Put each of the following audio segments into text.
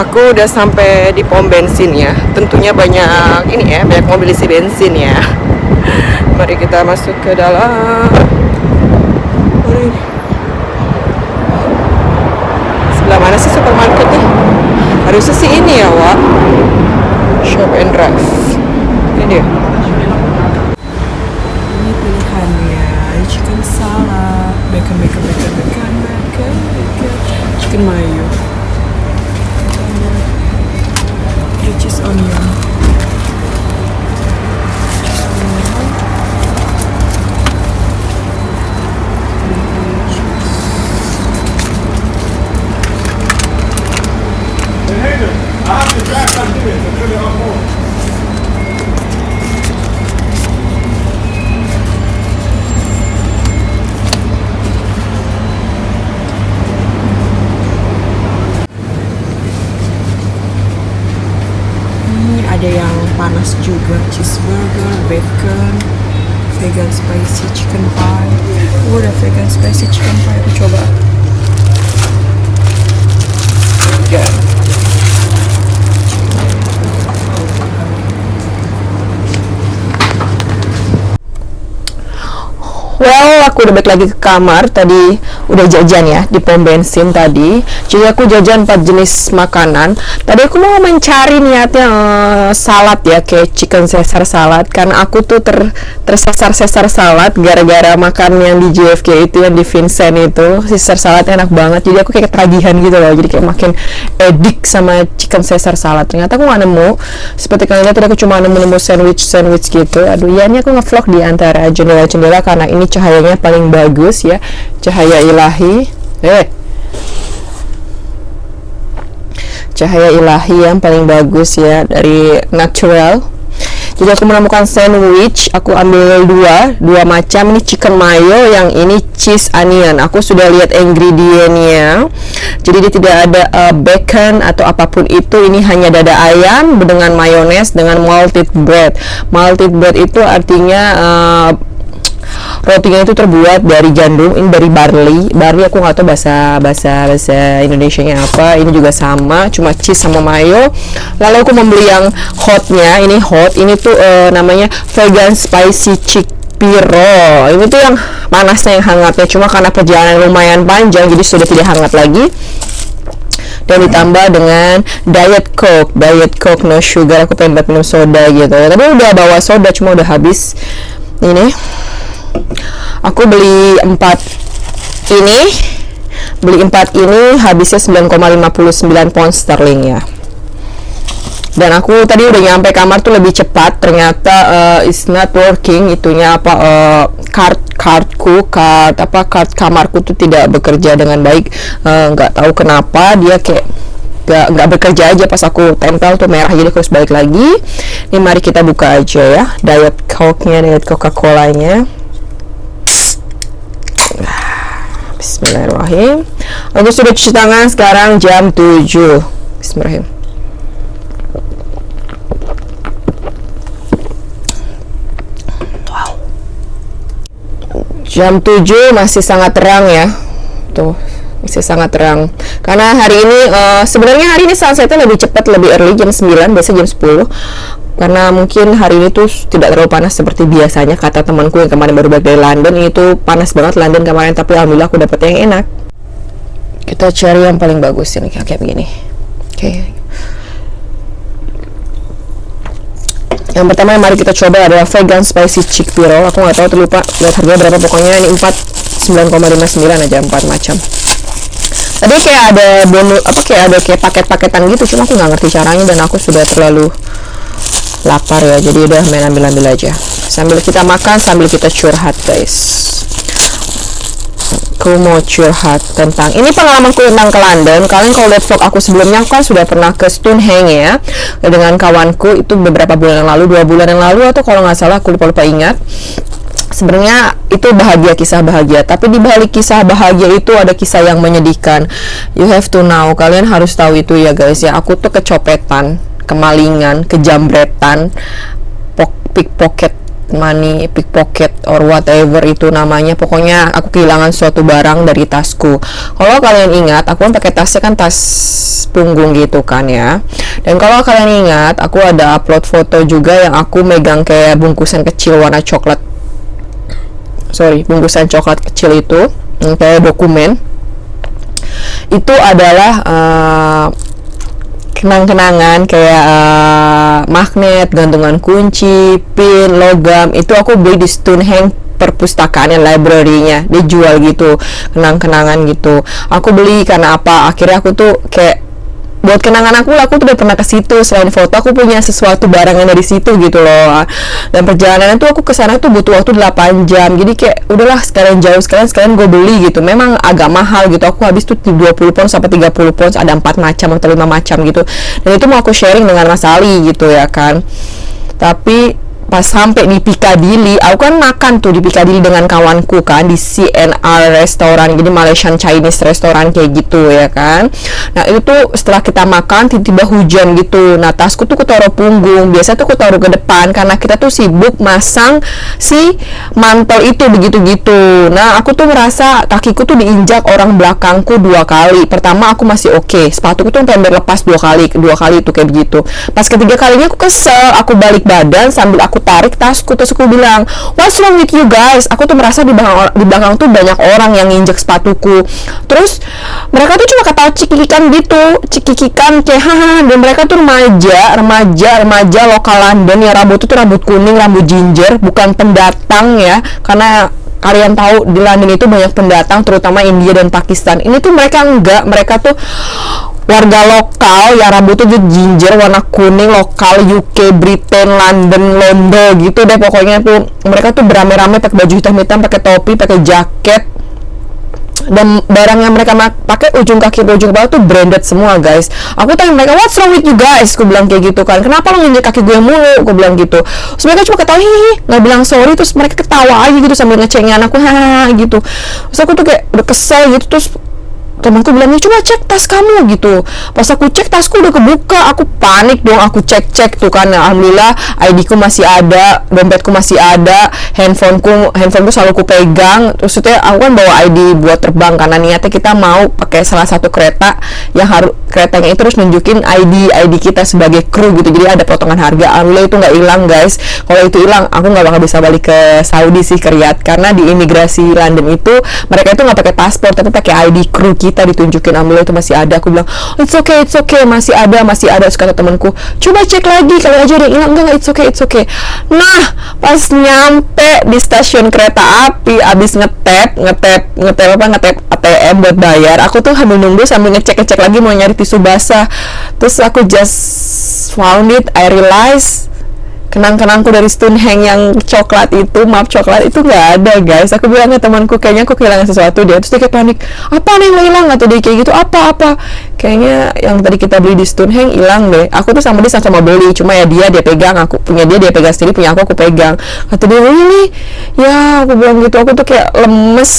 Aku udah sampai di pom bensin ya. Tentunya banyak ini ya, banyak mobil isi bensin ya. Mari kita masuk ke dalam. Mari. Sebelah mana sih supermarketnya? Harusnya sih ini ya, Wak. Shop and drive. Ini dia. Ini pilihannya. Chicken salad, bacon, chicken mayo, cheese onion. Ada yang panas juga, cheeseburger, bacon, vegan spicy chicken pie. Ada vegan spicy chicken pie, aku coba. Ya. Well, aku udah balik lagi ke kamar. Tadi udah jajan ya di pom bensin tadi. Jadi aku jajan 4 jenis makanan. Tadi aku mau mencari niatnya salad ya, kayak chicken Caesar salad. Karena aku tuh tersesar-sesar salad gara-gara makan yang di JFK itu, yang di Vincent itu. Caesar salad enak banget. Jadi aku kayak ketagihan gitu loh. Jadi kayak makin edik sama chicken Caesar salad. Ternyata aku gak nemu. Seperti kalian lihat tadi aku cuma nemu sandwich gitu. Aduh, ya ini aku nge-vlog di antara jendela-jendela karena ini cahayanya paling bagus ya, cahaya ilahi cahaya ilahi yang paling bagus ya, dari natural. Jadi aku menemukan sandwich, aku ambil dua macam. Ini chicken mayo, yang ini cheese onion. Aku sudah lihat ingredientnya, jadi dia tidak ada bacon atau apapun itu. Ini hanya dada ayam dengan mayones dengan malted bread. Malted bread itu artinya rotinya itu terbuat dari gandum, ini dari barley aku nggak tahu bahasa Indonesianya apa. Ini juga sama, cuma cheese sama mayo. Lalu aku membeli yang hotnya, ini hot, ini tuh namanya vegan spicy chicken piro. Ini tuh yang panasnya, yang hangatnya, cuma karena perjalanan lumayan panjang jadi sudah tidak hangat lagi. Dan ditambah dengan diet coke no sugar. Aku pengen minum soda gitu ya, tapi udah bawa soda cuma udah habis. Ini aku beli 4 ini habisnya 9,59 pound sterling ya. Dan aku tadi udah nyampe kamar tuh lebih cepat. Ternyata it's not working itunya apa, card kamarku tuh tidak bekerja dengan baik. Nggak tahu kenapa dia kayak nggak bekerja aja. Pas aku tempel tuh merah, jadi aku harus balik lagi. Ini mari kita buka aja ya, diet coke-nya, diet Coca-Cola-nya. Bismillahirrahmanirrahim. Aku sudah cuci tangan, sekarang jam 7. Bismillahirrahmanirrahim. Wow. Jam 7 masih sangat terang ya. Tuh, masih sangat terang. Karena hari ini sebenarnya hari ini sunsetnya lebih cepat, lebih early, jam 9, biasa jam 10. Karena mungkin hari ini tuh tidak terlalu panas seperti biasanya. Kata temanku yang kemarin baru balik dari London, ini tuh panas banget London kemarin, tapi alhamdulillah aku dapet yang enak. Kita cari yang paling bagus ini, kayak begini. Oke. Yang pertama mari kita coba adalah vegan spicy chicken piro. Aku nggak tahu, terlupa lihat harganya berapa, pokoknya ini 9,59 aja, 4 macam. Tadi kayak ada bonus kayak paket-paketan gitu, cuma aku nggak ngerti caranya dan aku sudah terlalu lapar ya, jadi udah main ambil aja sambil kita makan, sambil kita curhat guys. Aku mau curhat tentang ini, pengalamanku tentang ke London. Kalian kalau lihat vlog aku sebelumnya, aku kan sudah pernah ke Stonehenge ya dengan kawanku, itu beberapa bulan yang lalu, 2 bulan yang lalu atau kalau nggak salah, aku lupa ingat. Sebenarnya itu kisah bahagia, tapi di balik kisah bahagia itu ada kisah yang menyedihkan. You have to know, kalian harus tahu itu ya guys ya. Aku tuh kecopetan, kemalingan, kejamretan, pickpocket money, pickpocket or whatever itu namanya. Pokoknya aku kehilangan suatu barang dari tasku. Kalau kalian ingat, aku kan pakai tasnya kan tas punggung gitu kan ya. Dan kalau kalian ingat, aku ada upload foto juga yang aku megang kayak bungkusan kecil warna coklat. Bungkusan coklat kecil itu kayak dokumen. Itu adalah kenang-kenangan kayak magnet, gantungan kunci, pin, logam. Itu aku beli di Stonehenge perpustakaan library-nya, dia jual gitu kenang-kenangan gitu. Aku beli karena apa? Akhirnya aku tuh kayak buat kenangan aku tuh udah pernah ke situ. Selain foto, aku punya sesuatu barang yang dari situ gitu loh. Dan perjalanan tuh aku kesana tuh butuh waktu 8 jam. Jadi kayak udahlah sekalian jauh, sekalian gue beli gitu. Memang agak mahal gitu. Aku habis tuh 20 pounds sampai 30 pounds, ada 4 macam atau 5 macam gitu. Dan itu mau aku sharing dengan Mas Ali gitu ya kan. Tapi pas sampai di Piccadilly, aku kan makan tuh di Piccadilly dengan kawanku kan di CNR restoran, jadi Malaysian Chinese restoran kayak gitu ya kan. Nah itu tuh setelah kita makan tiba-tiba hujan gitu. Nah tasku tuh kutaruh punggung, biasa tuh kutaruh ke depan karena kita tuh sibuk masang si mantel itu begitu-gitu. Nah aku tuh merasa kakiku tuh diinjak orang belakangku 2 kali. Pertama aku masih oke, sepatuku tuh sampai lepas 2 kali itu kayak begitu. Pas ketiga kalinya aku kesel, aku balik badan sambil aku tarik tasku, terus aku bilang, what's wrong with you guys? Aku tuh merasa di belakang tuh banyak orang yang nginjek sepatuku. Terus mereka tuh cuma ketawa cikikikan gitu, cikikikan kayak haha. Dan mereka tuh remaja lokal London ya, rambut tuh rambut kuning, rambut ginger, bukan pendatang ya, karena kalian tahu di London itu banyak pendatang, terutama India dan Pakistan. Ini tuh mereka enggak, mereka tuh warga lokal ya, rambutnya ginger, warna kuning, lokal UK, Britain, London, Londo gitu deh pokoknya tuh. Mereka tuh beramai-ramai pakai baju hitam-hitam, pakai topi, pakai jaket. Dan barang yang mereka pakai ujung kaki ujung bawah tuh branded semua guys. Aku tanya mereka, what's wrong with you guys? Aku bilang kayak gitu kan, kenapa lo nginjek kaki gue mulu? Aku bilang gitu. Terus mereka cuma ketawa, hihi, nggak bilang sorry. Terus mereka ketawa aja gitu sambil ngecengin aku, hahaha gitu. Terus aku tuh kayak udah kesel gitu. Terus temanku bilangnya, coba cek tas kamu gitu. Pas aku cek, tasku udah kebuka. Aku panik dong, aku cek tuh kan. Alhamdulillah ID ku masih ada, dompetku masih ada, handphoneku selalu ku pegang. Terus itu aku kan bawa ID buat terbang karena niatnya kita mau pakai salah satu kereta yang keretanya itu terus nunjukin ID kita sebagai kru gitu. Jadi ada potongan harga. Alhamdulillah itu nggak hilang guys. Kalau itu hilang, aku nggak bakal bisa balik ke Saudi sih, ke Riyadh, karena di imigrasi London itu mereka itu nggak pakai paspor tapi pakai ID kru kita ditunjukin. Alhamdulillah itu masih ada. Aku bilang, it's okay, masih ada. Terus kata temanku, coba cek lagi kalau aja ada hilang. Enggak, it's okay. Nah pas nyampe di stasiun kereta api, abis ngetap ATM buat bayar, aku tuh sambil nunggu sambil ngecek lagi mau nyari tisu basah. Terus aku just found it, I realize kenang-kenangku dari Stonehenge yang coklat itu, map coklat itu nggak ada guys. Aku bilang ke temanku, kayaknya aku kehilangan sesuatu dia. Terus dia kayak panik, apa nih yang hilang? Atau dia kayak gitu, apa kayaknya yang tadi kita beli di Stonehenge hilang deh. Aku tuh sama dia sama beli, cuma ya dia pegang, aku punya dia pegang sendiri, punya aku pegang. Kata dia, oh ini ya, aku bilang gitu. Aku tuh kayak lemes,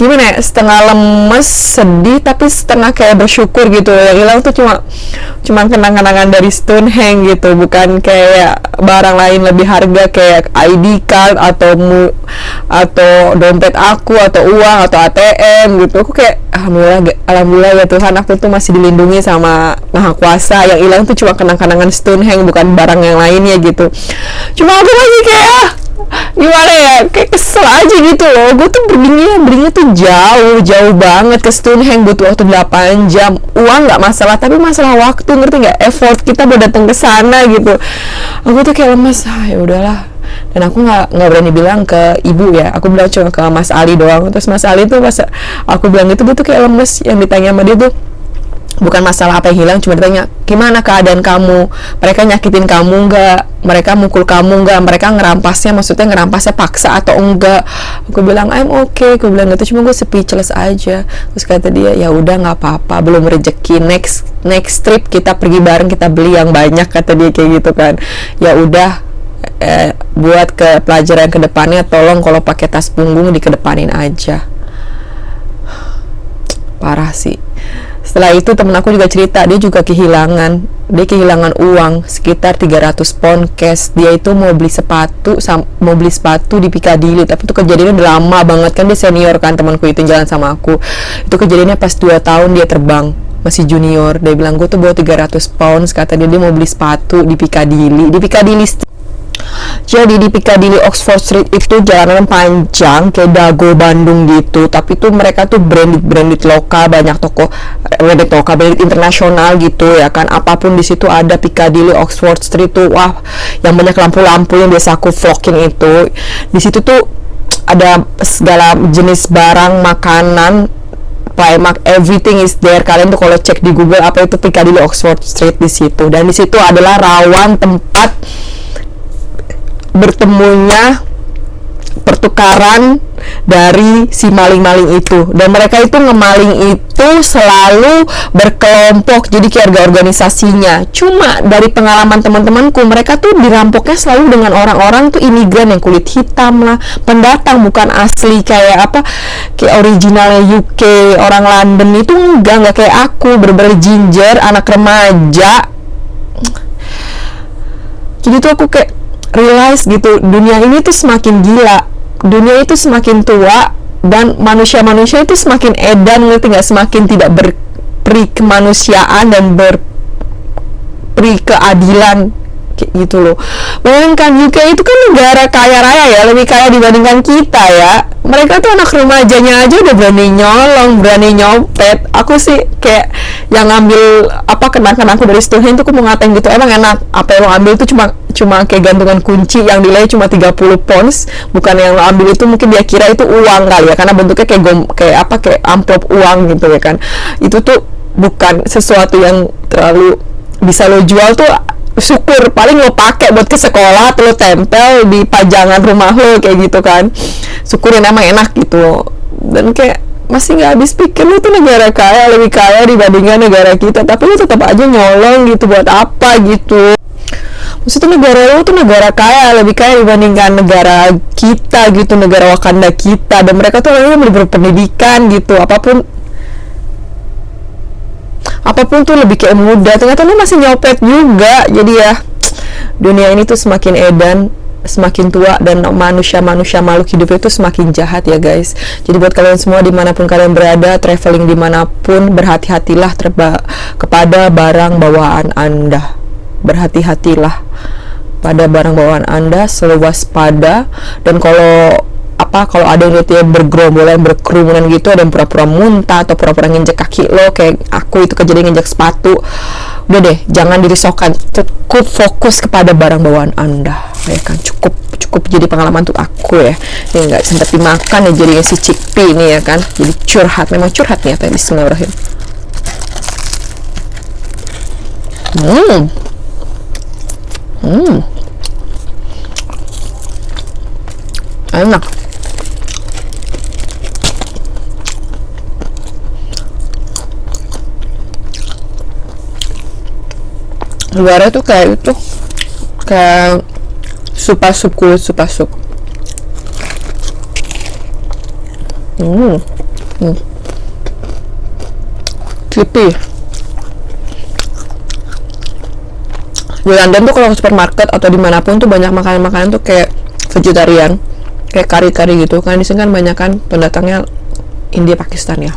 gimana ya, setengah lemes, sedih, tapi setengah kayak bersyukur gitu. Yang hilang tuh cuma kenang-kenangan dari Stonehenge gitu, bukan kayak barang lain lebih harga kayak ID card atau dompet aku atau uang atau ATM gitu. Aku kayak alhamdulillah ya Tuhan, aku tuh masih dilindungi sama Maha Kuasa. Yang hilang tuh cuma kenang-kenangan Stonehenge, bukan barang yang lainnya gitu. Cuma aku masih kayak gimana ya, kayak kesel aja gitu loh. Gue tuh belinya tuh jauh banget ke Stonehenge, butuh waktu 8 jam. Uang nggak masalah, tapi masalah waktu, ngerti nggak? Effort kita buat datang ke sana gitu. Aku tuh kayak lemes, ya udahlah. Dan aku nggak berani bilang ke ibu ya, aku bilang cuma ke Mas Ali doang. Terus Mas Ali tuh pas aku bilang itu, dia tuh kayak lemes. Yang ditanya sama dia tuh bukan masalah apa yang hilang, cuma ditanya gimana keadaan kamu, mereka nyakitin kamu nggak, mereka mukul kamu nggak, mereka ngerampasnya paksa atau enggak. Aku bilang I'm okay, aku bilang gitu, cuma gue speechless aja. Terus kata dia, ya udah nggak apa-apa, belum rezeki, next trip kita pergi bareng, kita beli yang banyak, kata dia kayak gitu kan. Ya udah, buat ke pelajaran kedepannya tolong kalau pakai tas punggung dikedepanin aja. parah sih. Setelah itu temen aku juga cerita, dia kehilangan uang sekitar 300 pound cash. Dia itu mau beli sepatu di Piccadilly, tapi itu kejadiannya udah lama banget kan, dia senior kan temanku itu jalan sama aku. Itu kejadiannya pas 2 tahun dia terbang, masih junior. Dia bilang gue tuh bawa 300 pounds, kata dia mau beli sepatu di Piccadilly. Jadi di Piccadilly Oxford Street itu jalanan panjang kayak Dago Bandung gitu, tapi tuh mereka tuh branded lokal, banyak toko branded internasional gitu ya kan. Apapun di situ ada. Piccadilly Oxford Street tuh wah, yang banyak lampu-lampu yang biasa aku vlogin itu. Di situ tuh ada segala jenis barang, makanan, Primark, everything is there. Kalian tuh kalau cek di Google apa itu Piccadilly Oxford Street di situ. Dan di situ adalah rawan tempat bertemunya pertukaran dari si maling-maling itu. Dan mereka itu ngemaling itu selalu berkelompok, jadi kayak organisasinya. Cuma dari pengalaman teman-temanku, mereka tuh dirampoknya selalu dengan orang-orang tuh imigran yang kulit hitam lah, pendatang, bukan asli kayak originalnya UK, orang London. Itu enggak kayak aku, bener-bener ginger, anak remaja. Jadi tuh aku kayak realize gitu, dunia ini tuh semakin gila, dunia itu semakin tua, dan manusia-manusia itu semakin edan, ngerti gak? Semakin tidak berperi kemanusiaan dan berperi keadilan kayak gitu loh. Bayangkan UK itu kan negara kaya raya ya, lebih kaya dibandingkan kita ya. Mereka tuh anak remajanya aja udah berani nyolong, berani nyopet. Aku sih kayak yang ngambil kenang-kenang aku dari Stonehenge tuh, aku mau ngatain gitu, emang enak apa yang lo ambil itu cuma kayak gantungan kunci yang nilainya cuma 30 pounds, bukan yang lo ambil itu mungkin dia kira itu uang kali ya, karena bentuknya kayak amplop uang gitu ya kan. Itu tuh bukan sesuatu yang terlalu bisa lo jual tuh. Syukur paling lo pakai buat ke sekolah atau lo tempel di pajangan rumah lo kayak gitu kan. Syukurin, emang enak gitu. Dan kayak masih nggak habis pikir, lo tuh negara kaya, lebih kaya dibandingkan negara kita, tapi lo tetap aja nyolong gitu, buat apa gitu. Maksudnya negara lo tuh negara kaya, lebih kaya dibandingkan negara kita gitu, negara Wakanda kita. Dan mereka tuh orangnya berpendidikan gitu, apapun tuh lebih kayak muda. Ternyata lu masih nyopet juga. Jadi ya, dunia ini tuh semakin edan, semakin tua, dan manusia-manusia makhluk hidup itu semakin jahat ya guys. Jadi buat kalian semua dimanapun kalian berada, traveling dimanapun, berhati-hatilah kepada barang bawaan Anda. Berhati-hatilah pada barang bawaan Anda, selalu waspada. Dan kalau ada yang lihat bergerombolan, berkerumunan gitu, ada yang pura-pura muntah atau pura-pura nginjek kaki lo, kayak aku itu kejadian nginjek sepatu, udah deh, jangan dirisaukan, cukup fokus kepada barang bawaan Anda ya kan. Cukup jadi pengalaman untuk aku ya. Ini nggak sempat dimakan ya, jadi si chickpea ini ya kan, jadi curhat, memang curhat nih. Bismillahirrahmanirrahim. Enak. Luarnya tuh kayak sup kulit, sup. Creepy. Di London tuh kalau supermarket atau dimanapun tuh banyak makanan-makanan tuh kayak vegetarian, kayak kari-kari gitu kan. Di sini kan banyak kan pendatangnya India, Pakistan ya.